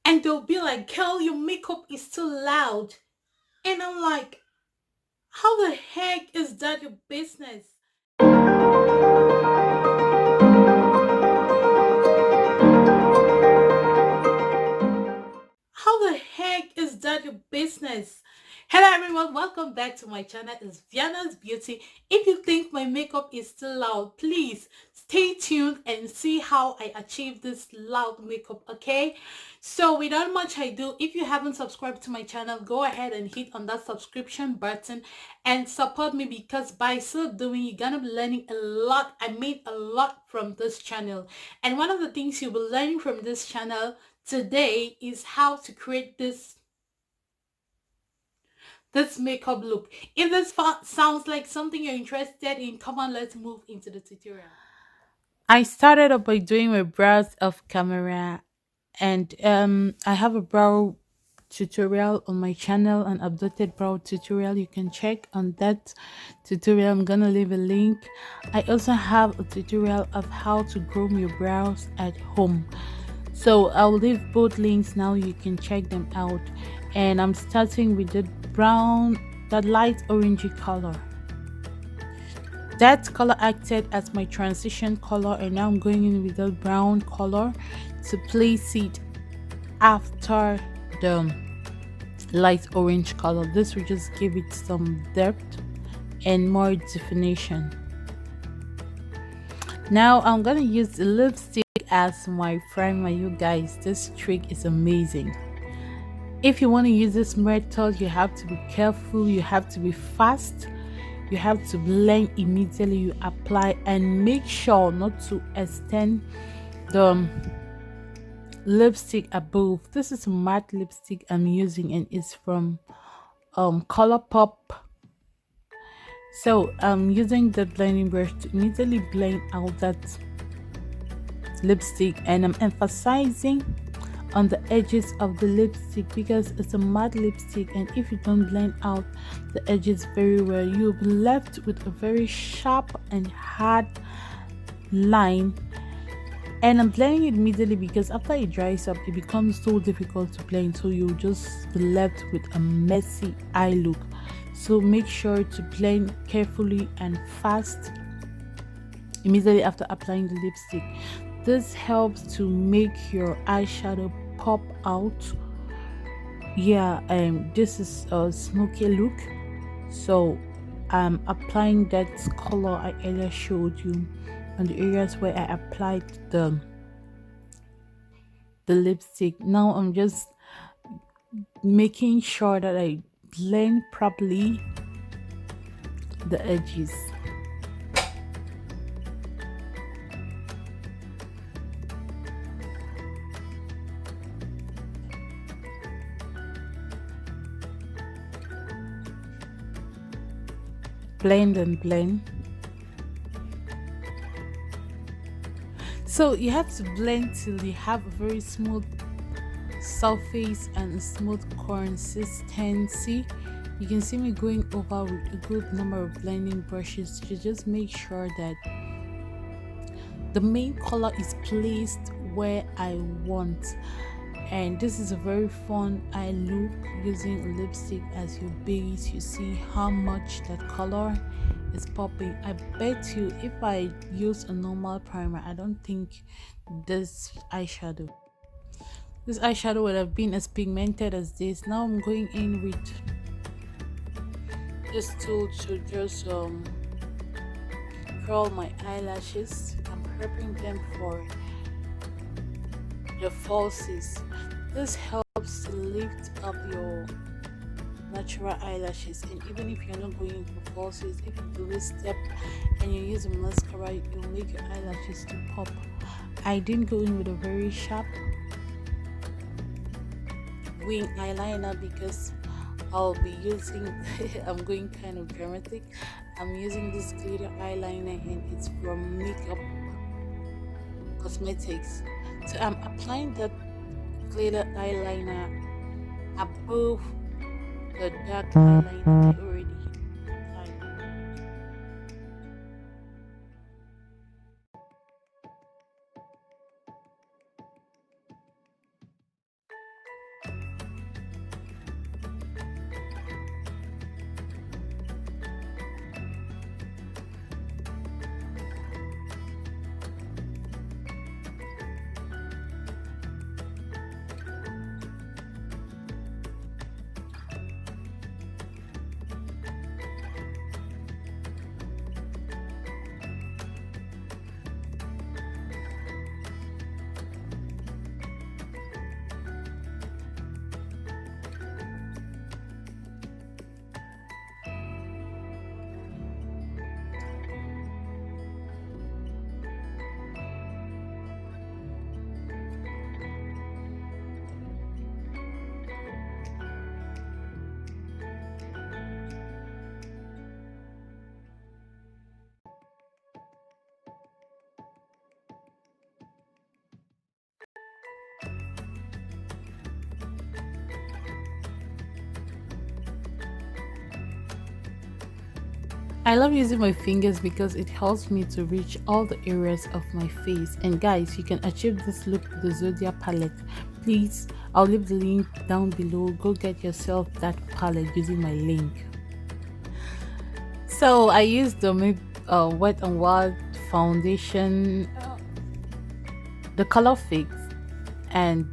And they'll be like, girl, your makeup is too loud. And I'm like, how the heck is that your business? How the heck is that your business? Hello everyone, welcome back to my channel. It's Viana'S Beauty. If you think my makeup is still loud, please stay tuned and see how I achieve this loud makeup, okay? So without much ado, if you haven't subscribed to my channel, go ahead and hit on that subscription button and support me, because by so doing, you're gonna be learning a lot. I made a lot from this channel. And one of the things you'll be learning from this channel today is how to create this makeup look. If this sounds like something you're interested in, come on, let's move into the tutorial. I started up by doing my brows off camera, and I have a brow tutorial on my channel, an updated brow tutorial. You can check on that tutorial. I'm gonna leave a link. I also have a tutorial of how to groom your brows at home, so I'll leave both links now. You can check them out. And I'm starting with the brown, that light orangey color. That color acted as my transition color, and now I'm going in with the brown color to place it after the light orange color. This will just give it some depth and more definition. Now I'm gonna use the lipstick as my primer. You guys, this trick is amazing. If you want to use this method, you have to be careful, you have to be fast, you have to blend immediately you apply, and make sure not to extend the lipstick above. This is a matte lipstick I'm using, and it's from Color Pop. So I'm using the blending brush to immediately blend out that lipstick, and I'm emphasizing on the edges of the lipstick because it's a matte lipstick, and if you don't blend out the edges very well, you'll be left with a very sharp and hard line. And I'm blending it immediately because after it dries up, it becomes so difficult to blend, so you'll just be left with a messy eye look. So make sure to blend carefully and fast immediately after applying the lipstick. This helps to make your eyeshadow pop out. Yeah, this is a smoky look, so I'm applying that color I earlier showed you on the areas where I applied the lipstick. Now I'm just making sure that I blend properly the edges. Blend and blend. So you have to blend till you have a very smooth surface and a smooth consistency. You can see me going over with a good number of blending brushes to just make sure that the main color is placed where I want. And this is a very fun eye look using a lipstick as your base. You see how much that color is popping. I bet you if I use a normal primer, I don't think this eyeshadow would have been as pigmented as this. Now I'm going in with this tool to just curl my eyelashes. I'm prepping them for the falsies. This helps to lift up your natural eyelashes, and even if you're not going for falsies, if you do this step and you use a mascara, you'll make your eyelashes to pop. I didn't go in with a very sharp wing eyeliner because I'll be using I'm going kind of dramatic. I'm using this glitter eyeliner, and it's from Makeup Cosmetics. So I'm applying that glitter eyeliner above the dark eyeliner I already applied. I love using my fingers because it helps me to reach all the areas of my face. And guys, you can achieve this look with the Zodiac palette. Please, I'll leave the link down below. Go get yourself that palette using my link. So I used the Wet n Wild foundation, the color fix, and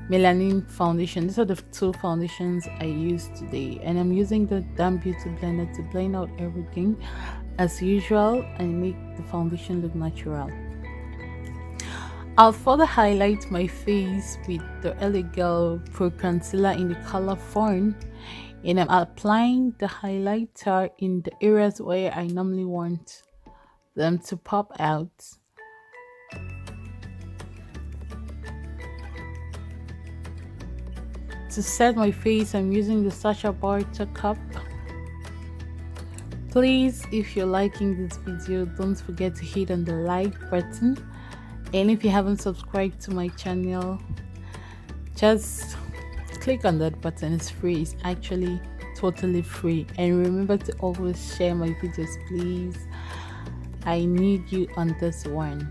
melanin foundation. These are the two foundations I used today, and I'm using the Damn Beauty blender to blend out everything as usual and make the foundation look natural. I'll further highlight my face with the LA Girl Pro Concealer in the color Fawn, and I'm applying the highlighter in the areas where I normally want them to pop out. To set my face, I'm using the Sacha Barter cup. Please, if you're liking this video, don't forget to hit on the like button, and if you haven't subscribed to my channel, just click on that button. It's free. It's actually totally free. And remember to always share my videos, please. I need you on this one.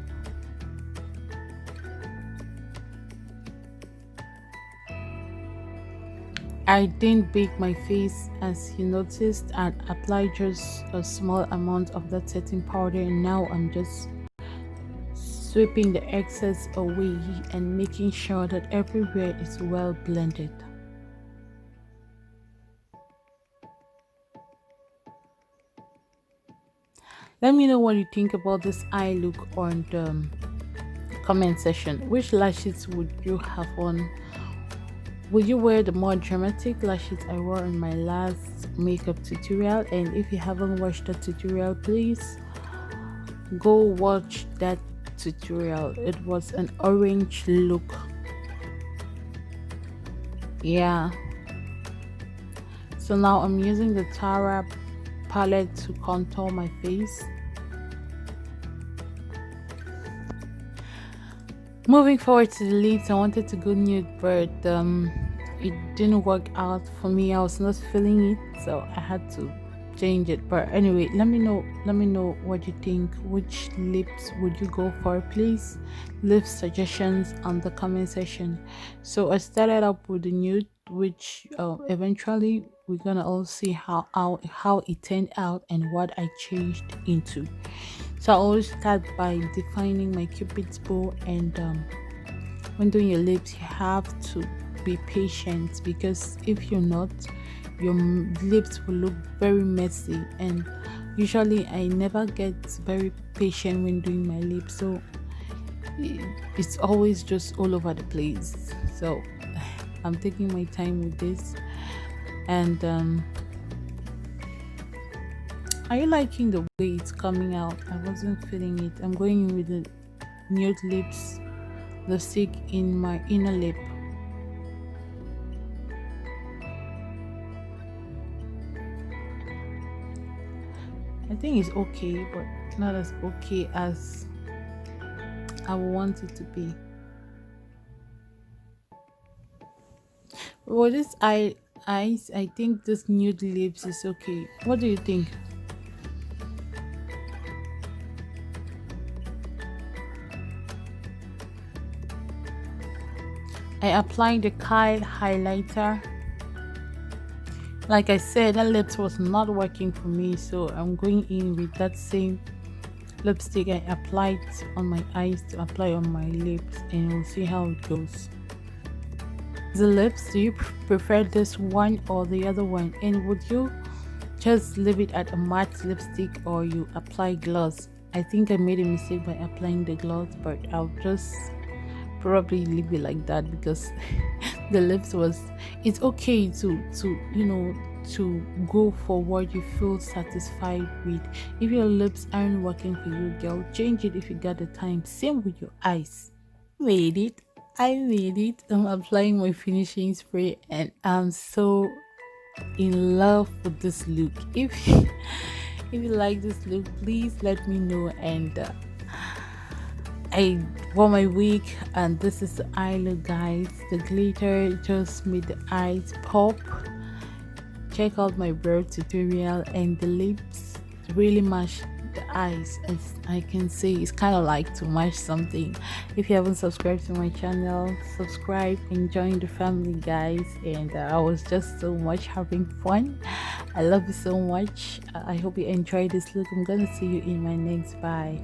I didn't bake my face, as you noticed, and applied just a small amount of that setting powder, and now I'm just sweeping the excess away and making sure that everywhere is well blended. Let me know what you think about this eye look on the comment section. Which lashes would you have on? Would you wear the more dramatic lashes I wore in my last makeup tutorial? And if you haven't watched the tutorial, please go watch that tutorial. It was an orange look. Yeah. So now I'm using the Tara palette to contour my face. Moving forward to the lips, I wanted to go nude, but it didn't work out for me. I was not feeling it, so I had to change it. But anyway, let me know what you think. Which lips would you go for? Please leave suggestions on the comment section. So I started up with the nude, which eventually we're gonna all see how it turned out and what I changed into. So I always start by defining my cupid's bow, and when doing your lips, you have to be patient, because if you're not, your lips will look very messy, and usually I never get very patient when doing my lips, so it's always just all over the place. So I'm taking my time with this. And are you liking the way it's coming out? I wasn't feeling it. I'm going in with the nude lips lipstick in my inner lip. I think it's okay, but not as okay as I want it to be. Well, this eyes, I think this nude lips is okay. What do you think? I applied the Kyle highlighter. Like I said, that lips was not working for me, so I'm going in with that same lipstick I applied on my eyes to apply on my lips, and we'll see how it goes. The lips, do you prefer this one or the other one? And would you just leave it at a matte lipstick, or you apply gloss? I think I made a mistake by applying the gloss, but I'll just probably leave it like that, because the lips was, it's okay to you know, to go for what you feel satisfied with. If your lips aren't working for you, girl, change it if you got the time. Same with your eyes. I made it. I'm applying my finishing spray, and I'm so in love with this look. If you like this look, please let me know. And I wore my wig, and this is the eye look, guys. The glitter just made the eyes pop. check out my brow tutorial, and the lips really match the eyes. As I can see, it's kind of like to match something. If you haven't subscribed to my channel, subscribe and join the family, guys. And I was just so much having fun. I love you so much. I hope you enjoyed this look. I'm gonna see you in my next. Bye.